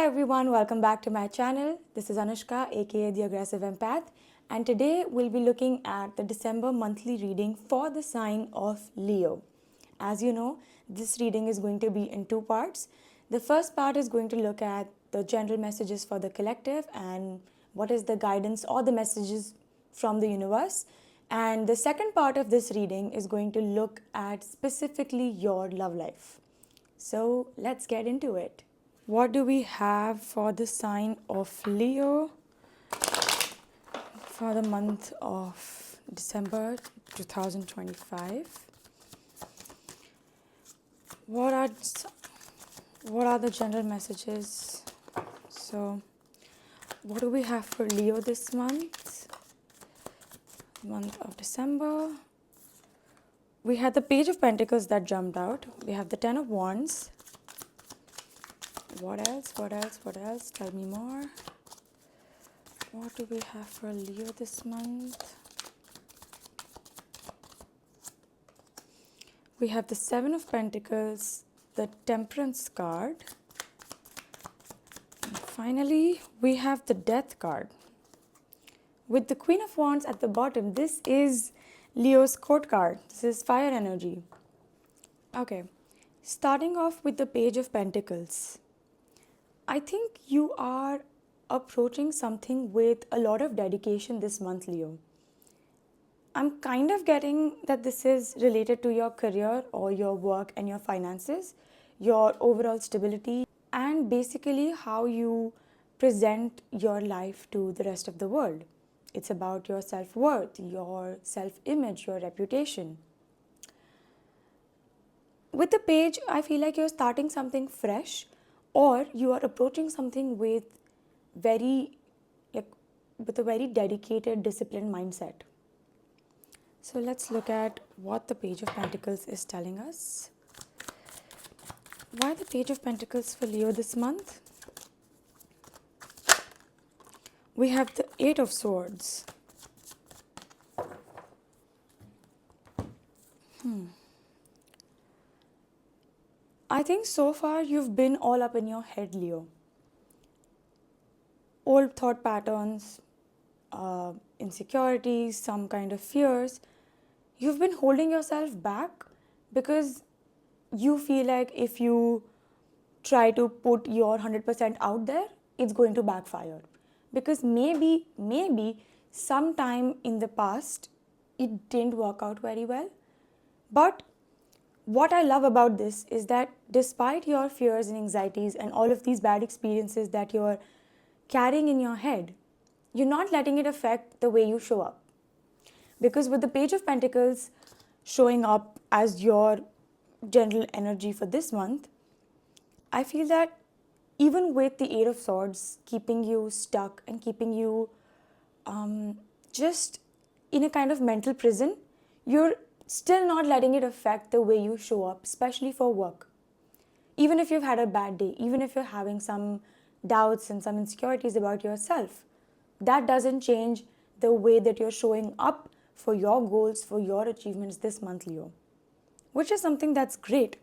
Hi everyone, welcome back to my channel. This is Anushka, aka The Aggressive Empath, and today we'll be looking at the December monthly reading for the sign of Leo. As you know, this reading is going to be in two parts. The first part is going to look at the general messages for the collective and what is the guidance or the messages from the universe. And the second part of this reading is going to look at specifically your love life. So let's get into it. What do we have for the sign of Leo for the month of December 2025? What are the general messages? So, what do we have for Leo this month? Month of December. We had the Page of Pentacles that jumped out. We have the Ten of Wands. What else? What else? What else? Tell me more. What do we have for Leo this month? We have the Seven of Pentacles, the Temperance card. And finally, we have the Death card. With the Queen of Wands at the bottom, this is Leo's court card. This is fire energy. Okay, starting off with the Page of Pentacles. I think you are approaching something with a lot of dedication this month, Leo. I'm kind of getting that this is related to your career or your work and your finances, your overall stability, and basically how you present your life to the rest of the world. It's about your self-worth, your self-image, your reputation. With the page, I feel like you're starting something fresh, or you are approaching something with a very dedicated, disciplined mindset. So let's look at what the Page of Pentacles is telling us. Why the Page of Pentacles for Leo this month? We have the Eight of Swords. I think so far you've been all up in your head, Leo. Old thought patterns, insecurities, some kind of fears. You've been holding yourself back because you feel like if you try to put your 100% out there, it's going to backfire. Because maybe sometime in the past, it didn't work out very well. But what I love about this is that despite your fears and anxieties and all of these bad experiences that you're carrying in your head, you're not letting it affect the way you show up. Because with the Page of Pentacles showing up as your general energy for this month, I feel that even with the Eight of Swords keeping you stuck and keeping you just in a kind of mental prison, you're still not letting it affect the way you show up, especially for work. Even if you've had a bad day, even if you're having some doubts and some insecurities about yourself, that doesn't change the way that you're showing up for your goals, for your achievements this month, Leo, which is something that's great.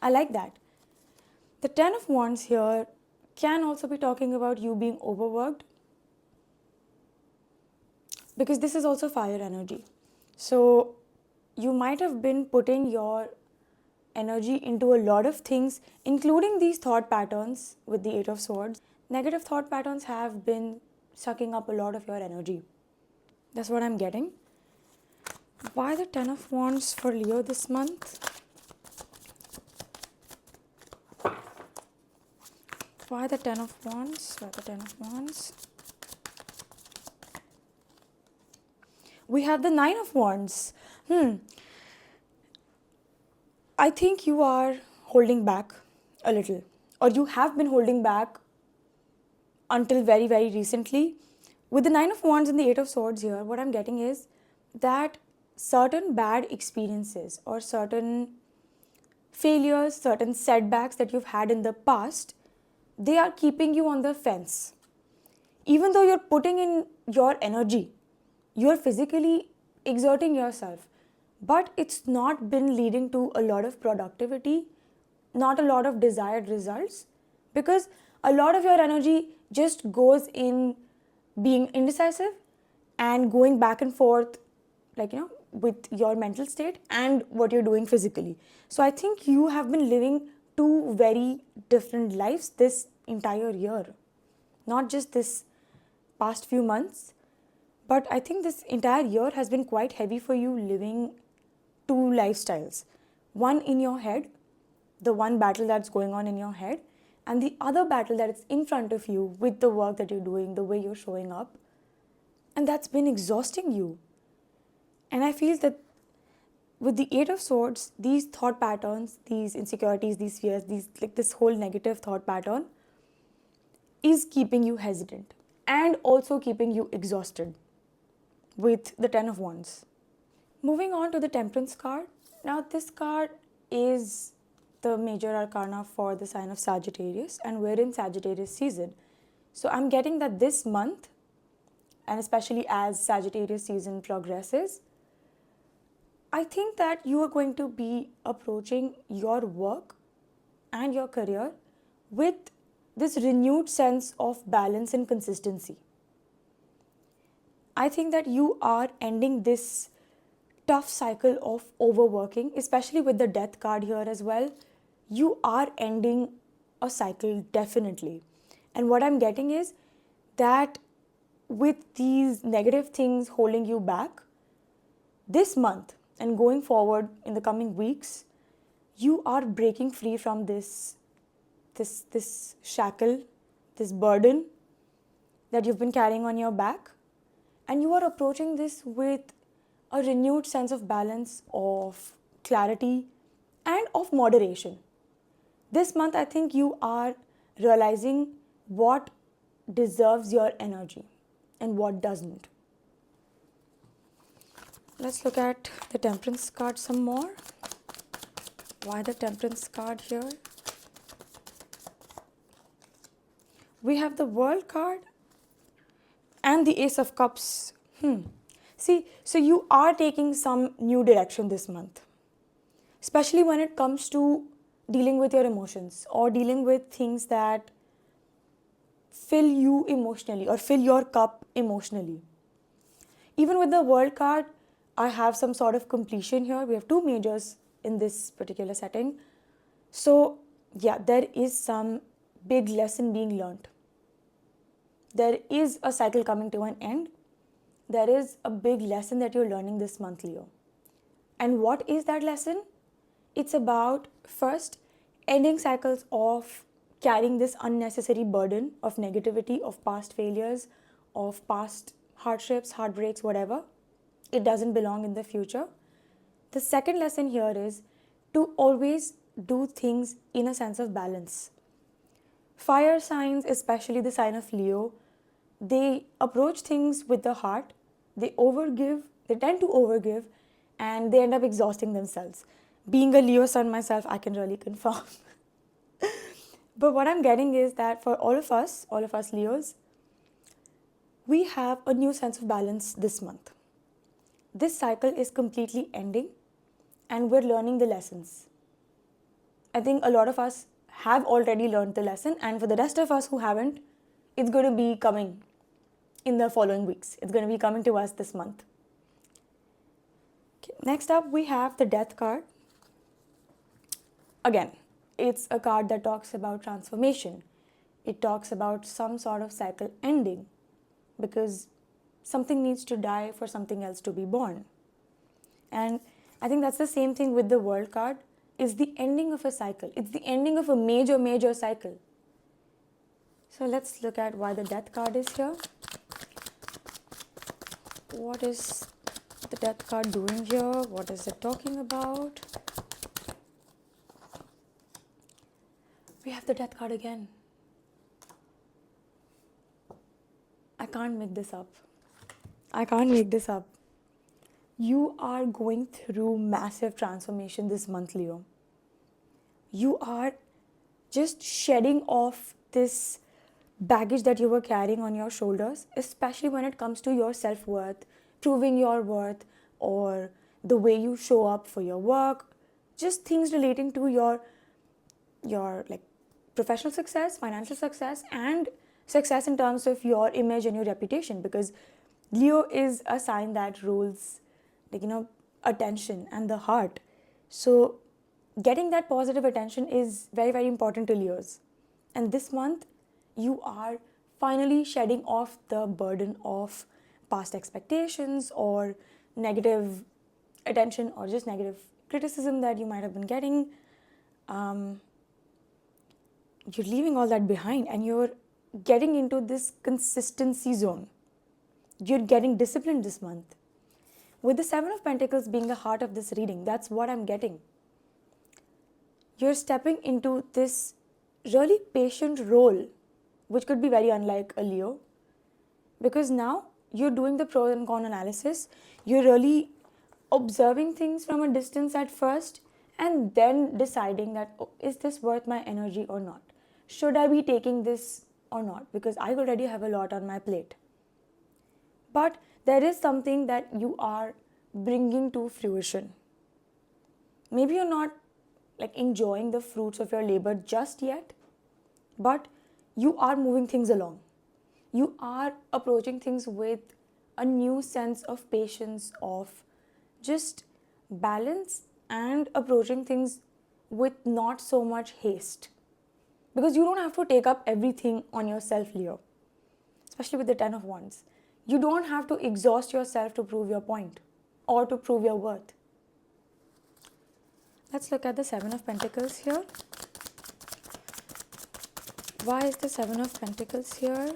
I like that. The Ten of Wands here can also be talking about you being overworked, because this is also fire energy. So you might have been putting your energy into a lot of things, including these thought patterns with the Eight of Swords. Negative thought patterns have been sucking up a lot of your energy. That's what I'm getting. Why the Ten of Wands for Leo this month? Why the Ten of Wands? Why the Ten of Wands? We have the Nine of Wands. I think you are holding back a little, or you have been holding back until very, very recently. With the Nine of Wands and the Eight of Swords here, what I'm getting is that certain bad experiences or certain failures, certain setbacks that you've had in the past, they are keeping you on the fence. Even though you're putting in your energy, you're physically exerting yourself, but it's not been leading to a lot of productivity, not a lot of desired results, because a lot of your energy just goes in being indecisive and going back and forth, like, with your mental state and what you're doing physically. So I think you have been living two very different lives this entire year, not just this past few months, but I think this entire year has been quite heavy for you, living two lifestyles. One in your head, the one battle that's going on in your head, and the other battle that is in front of you with the work that you're doing, the way you're showing up. And that's been exhausting you. And I feel that with the Eight of Swords, these thought patterns, these insecurities, these fears, this whole negative thought pattern is keeping you hesitant and also keeping you exhausted with the Ten of Wands. Moving on to the Temperance card. Now, this card is the major arcana for the sign of Sagittarius, and we're in Sagittarius season. So I'm getting that this month, and especially as Sagittarius season progresses, I think that you are going to be approaching your work and your career with this renewed sense of balance and consistency. I think that you are ending this tough cycle of overworking, especially with the Death card here as well. You are ending a cycle, definitely. And what I'm getting is that with these negative things holding you back, this month and going forward in the coming weeks, you are breaking free from this shackle, this burden that you've been carrying on your back, and you are approaching this with a renewed sense of balance, of clarity, and of moderation. This month, I think you are realizing what deserves your energy and what doesn't. Let's look at the Temperance card some more. Why the Temperance card here? We have the World card and the Ace of Cups. See, so you are taking some new direction this month, especially when it comes to dealing with your emotions or dealing with things that fill you emotionally or fill your cup emotionally. Even with the World card, I have some sort of completion here. We have two majors in this particular setting. So, yeah, there is some big lesson being learned. There is a cycle coming to an end. There is a big lesson that you're learning this month, Leo. And what is that lesson? It's about, first, ending cycles of carrying this unnecessary burden of negativity, of past failures, of past hardships, heartbreaks, whatever. It doesn't belong in the future. The second lesson here is to always do things in a sense of balance. Fire signs, especially the sign of Leo, they approach things with the heart, they tend to overgive, and they end up exhausting themselves. Being a Leo sun myself, I can really confirm. But what I'm getting is that for all of us Leos, we have a new sense of balance this month. This cycle is completely ending and we're learning the lessons. I think a lot of us have already learned the lesson, and for the rest of us who haven't, it's going to be coming in the following weeks. It's going to be coming to us this month. Okay. Next up, we have the Death card. Again, it's a card that talks about transformation. It talks about some sort of cycle ending, because something needs to die for something else to be born. And I think that's the same thing with the World card. It's the ending of a cycle. It's the ending of a major cycle. So let's look at why the Death card is here. What is the Death card doing here? What is it talking about? We have the Death card again. I can't make this up. You are going through massive transformation this month, Leo. You are just shedding off this baggage that you were carrying on your shoulders, especially when it comes to your self-worth, proving your worth, or the way you show up for your work, just things relating to your like professional success, financial success, and success in terms of your image and your reputation, because Leo is a sign that rules, attention and the heart. So getting that positive attention is very, very important to Leos. And this month, you are finally shedding off the burden of past expectations or negative attention or just negative criticism that you might have been getting. You're leaving all that behind and you're getting into this consistency zone. You're getting disciplined this month. With the Seven of Pentacles being the heart of this reading, that's what I'm getting. You're stepping into this really patient role, which could be very unlike a Leo, because now you're doing the pros and cons analysis. You're really observing things from a distance at first and then deciding that, oh, is this worth my energy or not? Should I be taking this or not? Because I already have a lot on my plate. But there is something that you are bringing to fruition. Maybe you're not enjoying the fruits of your labor just yet, but you are moving things along. You are approaching things with a new sense of patience, of just balance, and approaching things with not so much haste. Because you don't have to take up everything on yourself, Leo, especially with the Ten of Wands. You don't have to exhaust yourself to prove your point or to prove your worth. Let's look at the Seven of Pentacles here. Why is the Seven of Pentacles here?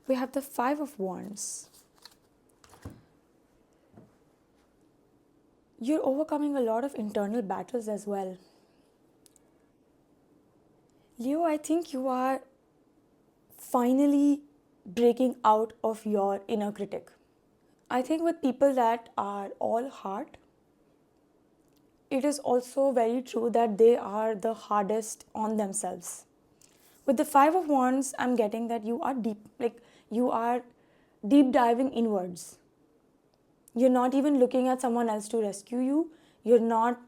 We have the Five of Wands. You're overcoming a lot of internal battles as well. Leo, I think you are finally breaking out of your inner critic. I think with people that are all heart, it is also very true that they are the hardest on themselves. With the Five of Wands, I'm getting that you are deep diving inwards. You're not even looking at someone else to rescue you. You're not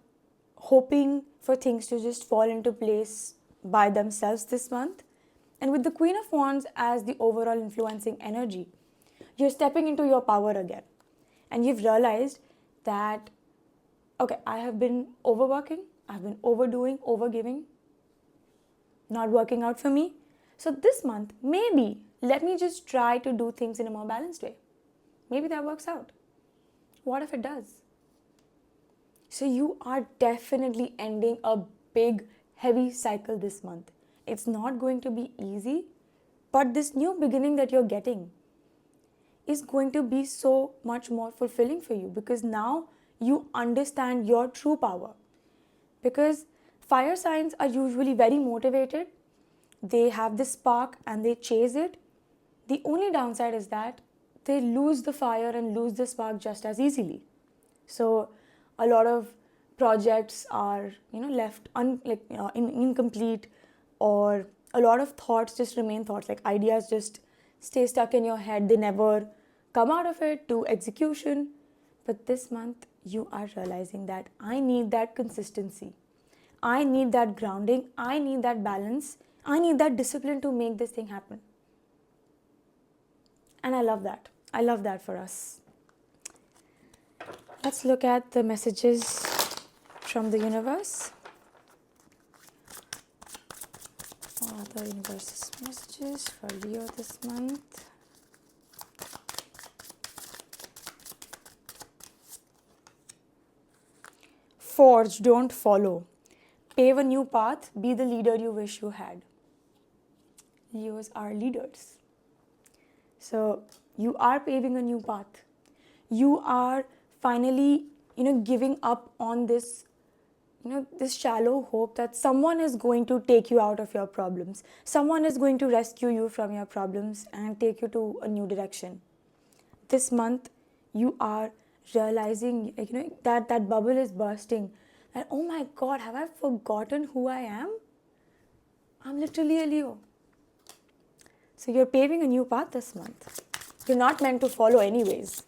hoping for things to just fall into place by themselves this month. And with the Queen of Wands as the overall influencing energy, you're stepping into your power again. And you've realized that, okay, I have been overworking, I've been overdoing, overgiving, not working out for me. So this month, maybe let me just try to do things in a more balanced way. Maybe that works out. What if it does? So you are definitely ending a big, heavy cycle this month. It's not going to be easy, but this new beginning that you're getting is going to be so much more fulfilling for you, because now you understand your true power. Because fire signs are usually very motivated. They have this spark and they chase it. The only downside is that they lose the fire and lose the spark just as easily. So a lot of projects are left incomplete, or a lot of thoughts just remain thoughts, like ideas just stay stuck in your head. They never come out of it to execution. But this month you are realizing that I need that consistency, I need that grounding, I need that balance, I need that discipline to make this thing happen. And I love that. I love that for us. Let's look at the messages from the universe. What are the universe's messages for Leo this month? Forge, don't follow. Pave a new path, be the leader you wish you had. Leos are leaders. So you are paving a new path. You are finally, giving up on this, this shallow hope that someone is going to take you out of your problems. Someone is going to rescue you from your problems and take you to a new direction. This month, you are realizing, that bubble is bursting. And oh my God, have I forgotten who I am? I'm literally a Leo. So you're paving a new path this month. You're not meant to follow anyways.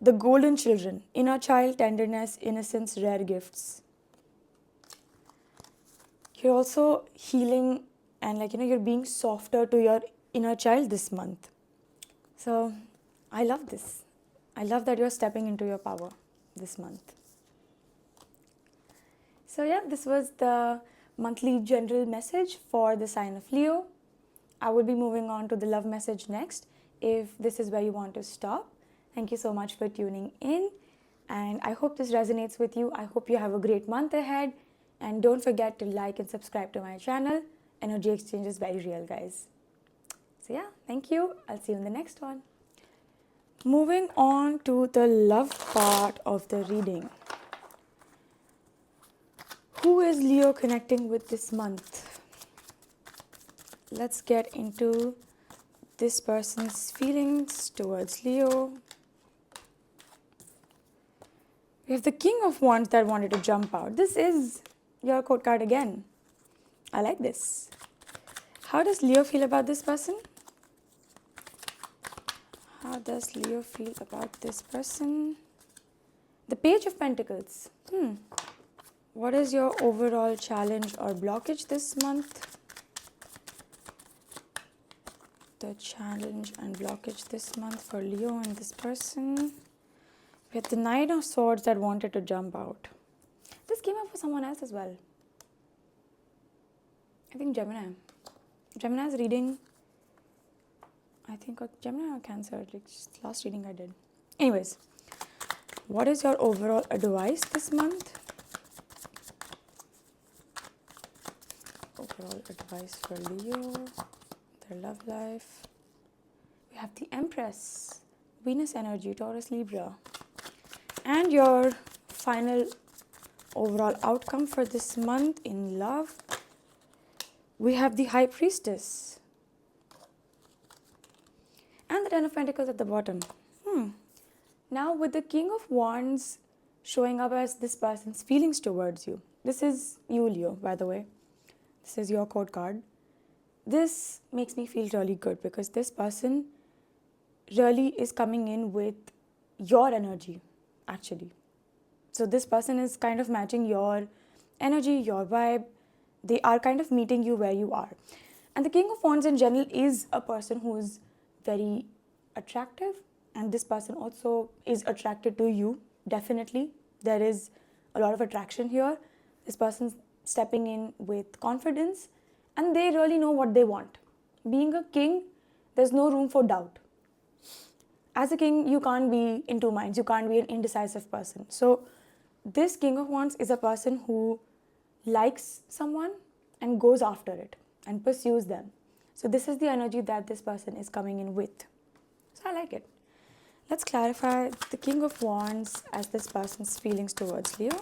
the golden children, inner child, tenderness, innocence, rare gifts. You're also healing and you're being softer to your inner child this month. So I love this. I love that you're stepping into your power this month. So yeah, this was the monthly general message for the sign of Leo. I will be moving on to the love message next if this is where you want to stop. Thank you so much for tuning in, and I hope this resonates with you. I hope you have a great month ahead, and don't forget to like and subscribe to my channel. Energy exchange is very real, guys. So yeah, thank you. I'll see you in the next one. Moving on to the love part of the reading. Who is Leo connecting with this month? Let's get into this person's feelings towards Leo. We have the King of Wands that wanted to jump out. This is your court card again. I like this. How does Leo feel about this person? How does Leo feel about this person? The Page of Pentacles. What is your overall challenge or blockage this month? The challenge and blockage this month for Leo and this person. We had the Nine of Swords that wanted to jump out. This came up for someone else as well. I think Gemini. Gemini's reading, I think Gemini or Cancer, like last reading I did. Anyways, what is your overall advice this month? Overall advice for Leo, their love life. We have the Empress, Venus energy, Taurus, Libra. And your final overall outcome for this month in love. We have the High Priestess. And the Ten of Pentacles at the bottom. Now with the King of Wands showing up as this person's feelings towards you. This is you, Leo, by the way. This is your court card. This makes me feel really good because this person really is coming in with your energy, actually. So this person is kind of matching your energy, your vibe. They are kind of meeting you where you are. And the King of Wands in general is a person who is very attractive, and this person also is attracted to you, definitely. There is a lot of attraction here. This person's stepping in with confidence, and they really know what they want. Being a king, there's no room for doubt. As a king, you can't be in two minds. You can't be an indecisive person. So this King of Wands is a person who likes someone and goes after it and pursues them. So this is the energy that this person is coming in with. So I like it. Let's clarify the King of Wands as this person's feelings towards Leo.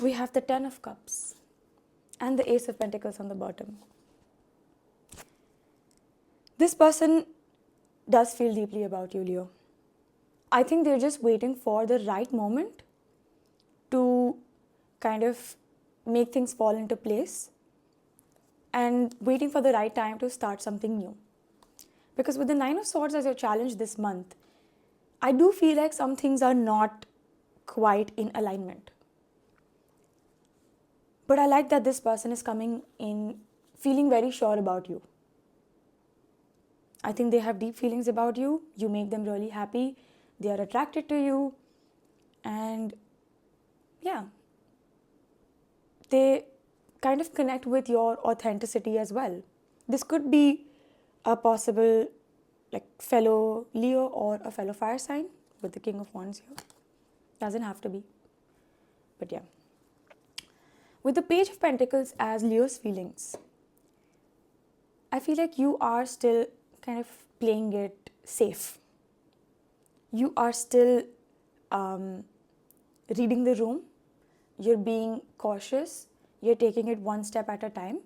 We have the Ten of Cups and the Ace of Pentacles on the bottom. This person does feel deeply about you, Leo. I think they're just waiting for the right moment to kind of make things fall into place and waiting for the right time to start something new. Because with the Nine of Swords as your challenge this month, I do feel like some things are not quite in alignment. But I like that this person is coming in feeling very sure about you. I think they have deep feelings about you. You make them really happy. They are attracted to you. And yeah, they kind of connect with your authenticity as well. This could be a possible fellow Leo or a fellow fire sign with the King of Wands here. Doesn't have to be. But yeah. With the Page of Pentacles as Leo's feelings, I feel like you are still kind of playing it safe. You are still reading the room. You're being cautious. You're taking it one step at a time.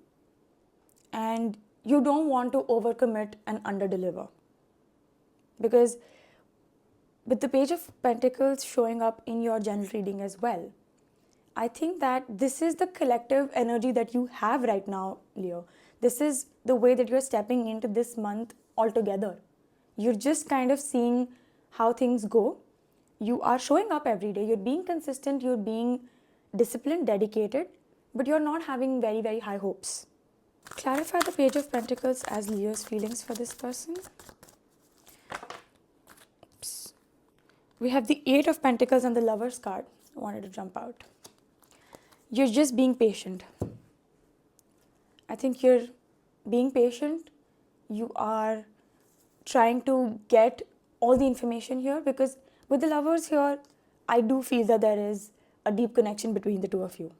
And you don't want to overcommit and underdeliver. Because with the Page of Pentacles showing up in your general reading as well, I think that this is the collective energy that you have right now, Leo. This is the way that you're stepping into this month altogether. You're just kind of seeing how things go. You are showing up every day. You're being consistent. You're being disciplined, dedicated, but you're not having very, very high hopes. Clarify the Page of Pentacles as Leo's feelings for this person. Oops. We have the Eight of Pentacles and the Lover's card. I wanted to jump out. You're just being patient. I think you're being patient. You are trying to get all the information here, because with the Lovers here, I do feel that there is a deep connection between the two of you.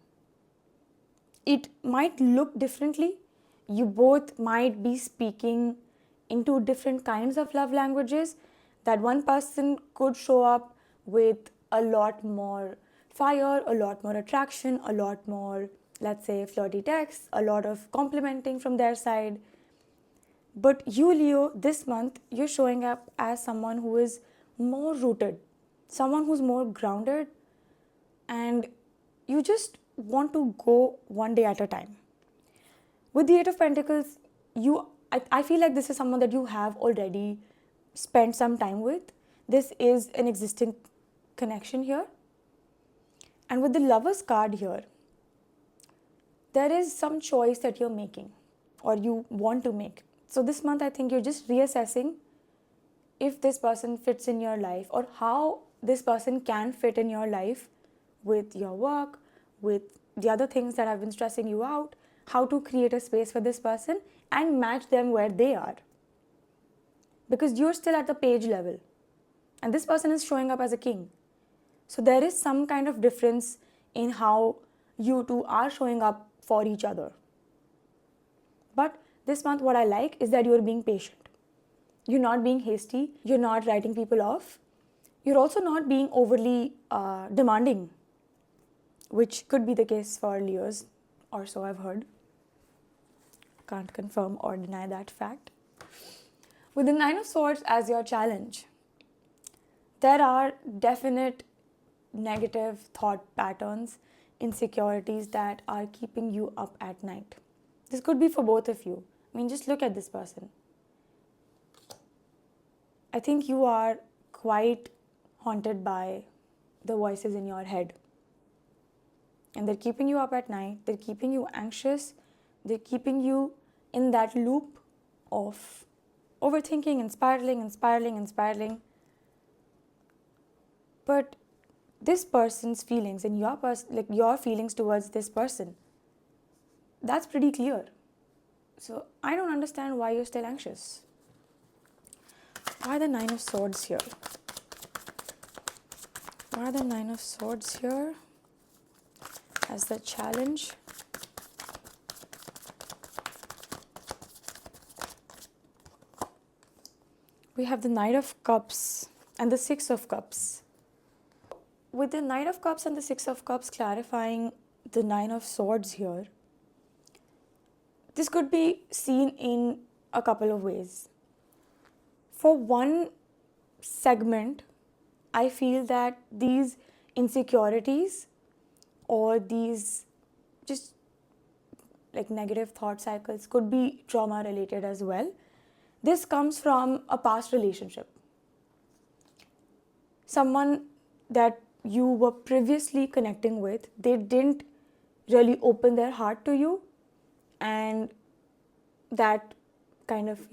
It might look differently. You both might be speaking into different kinds of love languages. That one person could show up with a lot more fire, a lot more attraction, a lot more, let's say, flirty texts, a lot of complimenting from their side. But you, Leo, this month, you're showing up as someone who is more rooted, someone who's more grounded, and you just want to go one day at a time. With the Eight of Pentacles, I feel like this is someone that you have already spent some time with. This is an existing connection here. And with the Lover's card here, there is some choice that you're making or you want to make. So this month, I think you're just reassessing if this person fits in your life or how this person can fit in your life with your work, with the other things that have been stressing you out, how to create a space for this person and match them where they are. Because you're still at the page level and this person is showing up as a king. So there is some kind of difference in how you two are showing up for each other. But this month, what I like is that you're being patient. You're not being hasty. You're not writing people off. You're also not being overly demanding, which could be the case for Leos, or so I've heard. Can't confirm or deny that fact. With the Nine of Swords as your challenge, there are definite negative thought patterns, insecurities that are keeping you up at night. This could be for both of you. I mean, just look at this person. I think you are quite haunted by the voices in your head. And they're keeping you up at night. They're keeping you anxious. They're keeping you in that loop of overthinking and spiraling. But this person's feelings and your feelings towards this person, that's pretty clear. So I don't understand why you're still anxious. Why the Nine of Swords here? Why the Nine of Swords here as the challenge? We have the Knight of Cups and the Six of Cups. With the Knight of Cups and the Six of Cups clarifying the Nine of Swords here, this could be seen in a couple of ways. For one segment, I feel that these insecurities or these just like negative thought cycles could be trauma related as well. This comes from a past relationship. Someone that you were previously connecting with, they didn't really open their heart to you, and that kind of,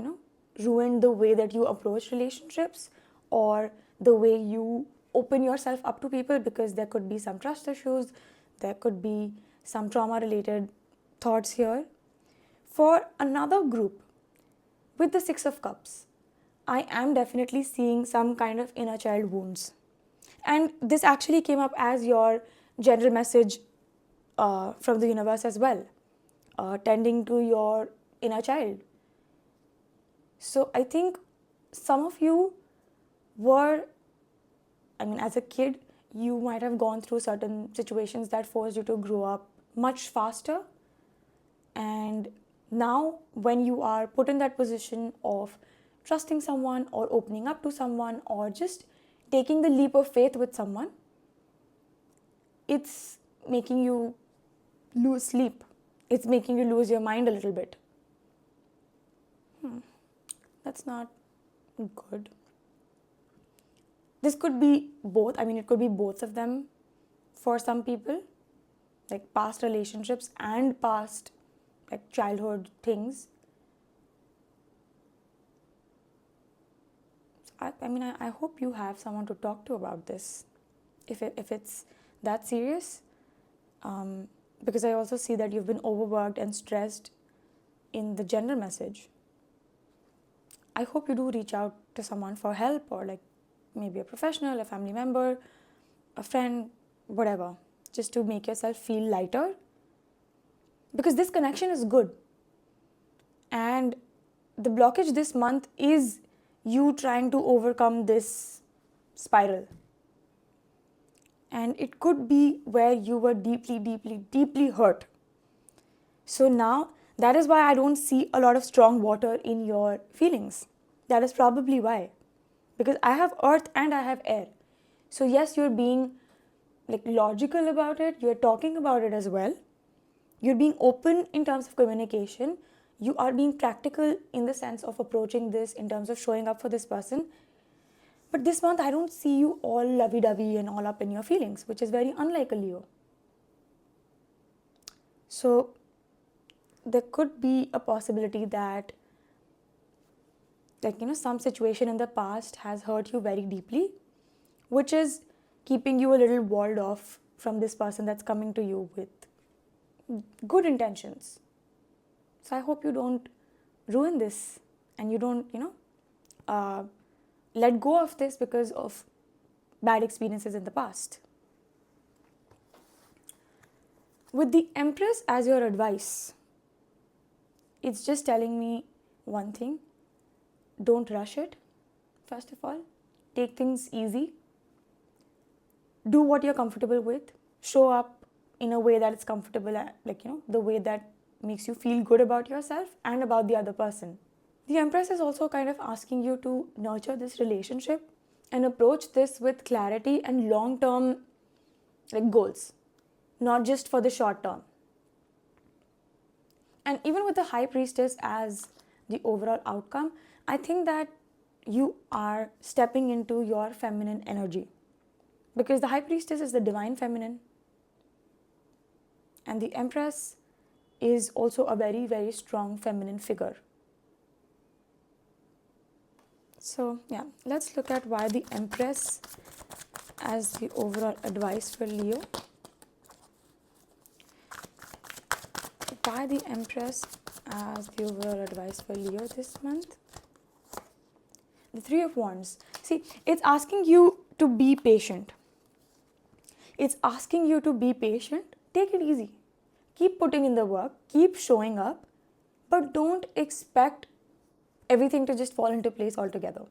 ruined the way that you approach relationships or the way you open yourself up to people, because there could be some trust issues, there could be some trauma related thoughts here. For another group, with the Six of Cups, I am definitely seeing some kind of inner child wounds. And this actually came up as your general message from the universe as well, tending to your inner child. So I think some of you were, as a kid, you might have gone through certain situations that forced you to grow up much faster. And now when you are put in that position of trusting someone or opening up to someone or just taking the leap of faith with someone, it's making you lose sleep. It's making you lose your mind a little bit. That's not Good. This could be both. I mean, it could be both of them for some people, like past relationships and past like childhood things. I hope you have someone to talk to about this. If it's that serious, because I also see that you've been overworked and stressed in the gender message. I hope you do reach out to someone for help, or like maybe a professional, a family member, a friend, whatever, just to make yourself feel lighter. Because this connection is good. And the blockage this month is you trying to overcome this spiral. And it could be where you were deeply, deeply, deeply hurt. So now, that is why I don't see a lot of strong water in your feelings. That is probably why. Because I have earth and I have air. So yes, you're being like logical about it, you're talking about it as well. You're being open in terms of communication. You are being practical in the sense of approaching this in terms of showing up for this person. But this month, I don't see you all lovey-dovey and all up in your feelings, which is very unlike a Leo. So there could be a possibility that some situation in the past has hurt you very deeply, which is keeping you a little walled off from this person that's coming to you with good intentions. So I hope you don't ruin this and you don't, let go of this because of bad experiences in the past. With the Empress as your advice, it's just telling me one thing. Don't rush it, first of all. Take things easy. Do what you're comfortable with. Show up in a way that is comfortable, the way that makes you feel good about yourself and about the other person. The Empress is also kind of asking you to nurture this relationship and approach this with clarity and long-term goals, not just for the short term. And even with the High Priestess as the overall outcome, I think that you are stepping into your feminine energy. Because the High Priestess is the divine feminine. And the Empress is also a very, very strong feminine figure. So, yeah, let's look at why the Empress as the overall advice for Leo. Why the Empress as the overall advice for Leo this month? The Three of Wands. See, it's asking you to be patient. It's asking you to be patient. Take it easy. Keep putting in the work. Keep showing up. But don't expect everything to just fall into place altogether.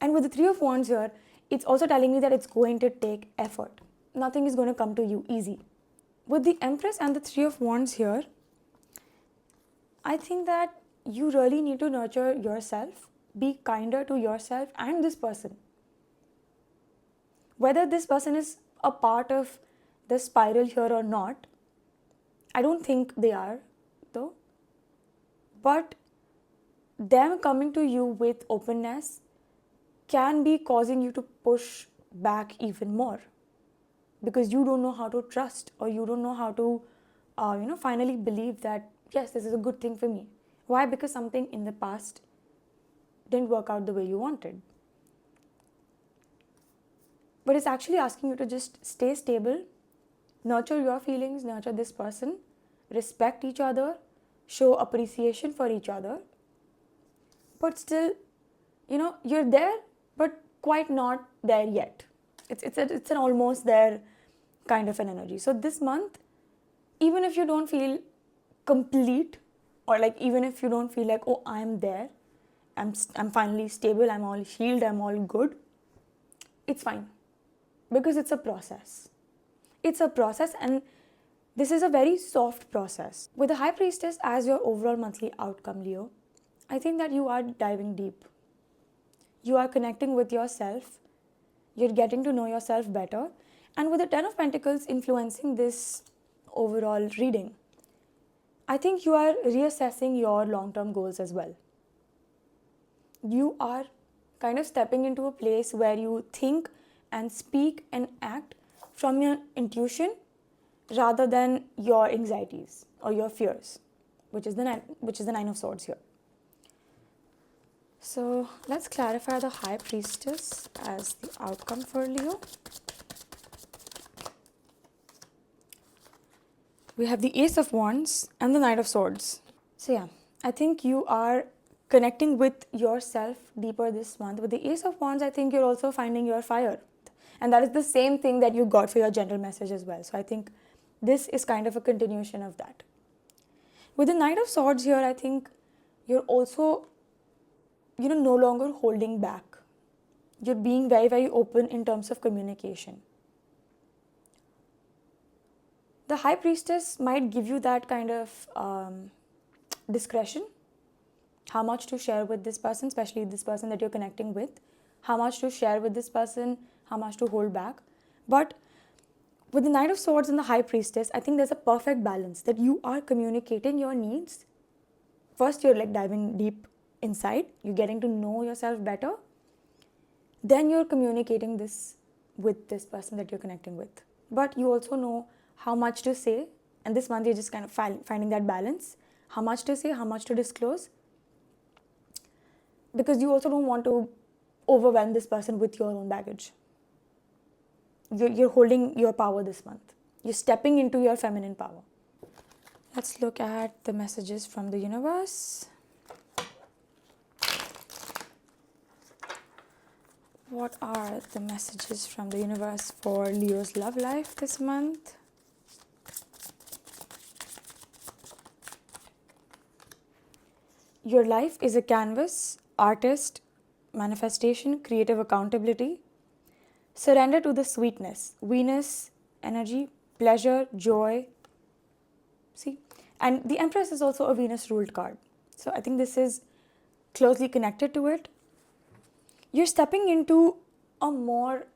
And with the Three of Wands here, it's also telling me that it's going to take effort. Nothing is going to come to you easy. With the Empress and the Three of Wands here, I think that you really need to nurture yourself. Be kinder to yourself and this person. Whether this person is a part of the spiral here or not, I don't think they are, though. But them coming to you with openness can be causing you to push back even more, because you don't know how to trust, or you don't know how to finally believe that yes, this is a good thing for me. Why? Because something in the past didn't work out the way you wanted. But it's actually asking you to just stay stable, nurture your feelings, nurture this person, respect each other, show appreciation for each other. But still, you're there, but quite not there yet. It's an almost there kind of an energy. So this month, even if you don't feel complete, or even if you don't feel like, oh, I'm there, I'm finally stable, I'm all healed, I'm all good, it's fine. Because it's a process. It's a process, and this is a very soft process. With the High Priestess as your overall monthly outcome, Leo, I think that you are diving deep. You are connecting with yourself. You're getting to know yourself better. And with the Ten of Pentacles influencing this overall reading, I think you are reassessing your long-term goals as well. You are kind of stepping into a place where you think and speak and act from your intuition rather than your anxieties or your fears, which is the Nine of Swords here. So let's clarify the High Priestess as the outcome for Leo. We have the Ace of Wands and the Knight of Swords. So yeah, I think you are connecting with yourself deeper this month. With the Ace of Wands, I think you're also finding your fire. And that is the same thing that you got for your general message as well. So I think this is kind of a continuation of that. With the Knight of Swords here, I think you're also, no longer holding back. You're being very, very open in terms of communication. The High Priestess might give you that kind of discretion, how much to share with this person, especially this person that you're connecting with, how much to share with this person, how much to hold back. But with the Knight of Swords and the High Priestess, I think there's a perfect balance that you are communicating your needs. First, you're like diving deep inside, you're getting to know yourself better. Then you're communicating this with this person that you're connecting with. But you also know how much to say, and this month you're just kind of finding that balance, how much to say, how much to disclose, because you also don't want to overwhelm this person with your own baggage. You're holding your power this month. You're stepping into your feminine power. Let's look at the messages from the universe. What are the messages from the universe for Leo's love life this month? Your life is a canvas, artist, manifestation, creative accountability. Surrender to the sweetness, Venus, energy, pleasure, joy. See? And the Empress is also a Venus ruled card. So I think this is closely connected to it. You're stepping into a more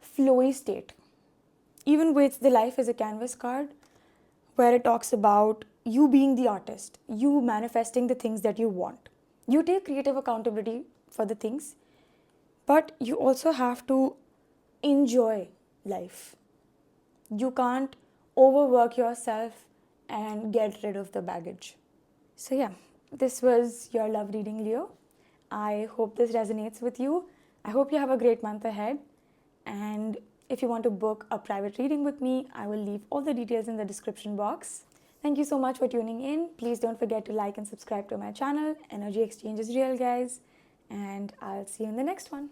flowy state. Even with the Life is a Canvas card, where it talks about you being the artist, you manifesting the things that you want. You take creative accountability for the things, but you also have to enjoy life. You can't overwork yourself and get rid of the baggage. So yeah, this was your love reading, Leo. I hope this resonates with you. I hope you have a great month ahead. And if you want to book a private reading with me, I will leave all the details in the description box. Thank you so much for tuning in. Please don't forget to like and subscribe to my channel. Energy exchange is real, guys. And I'll see you in the next one.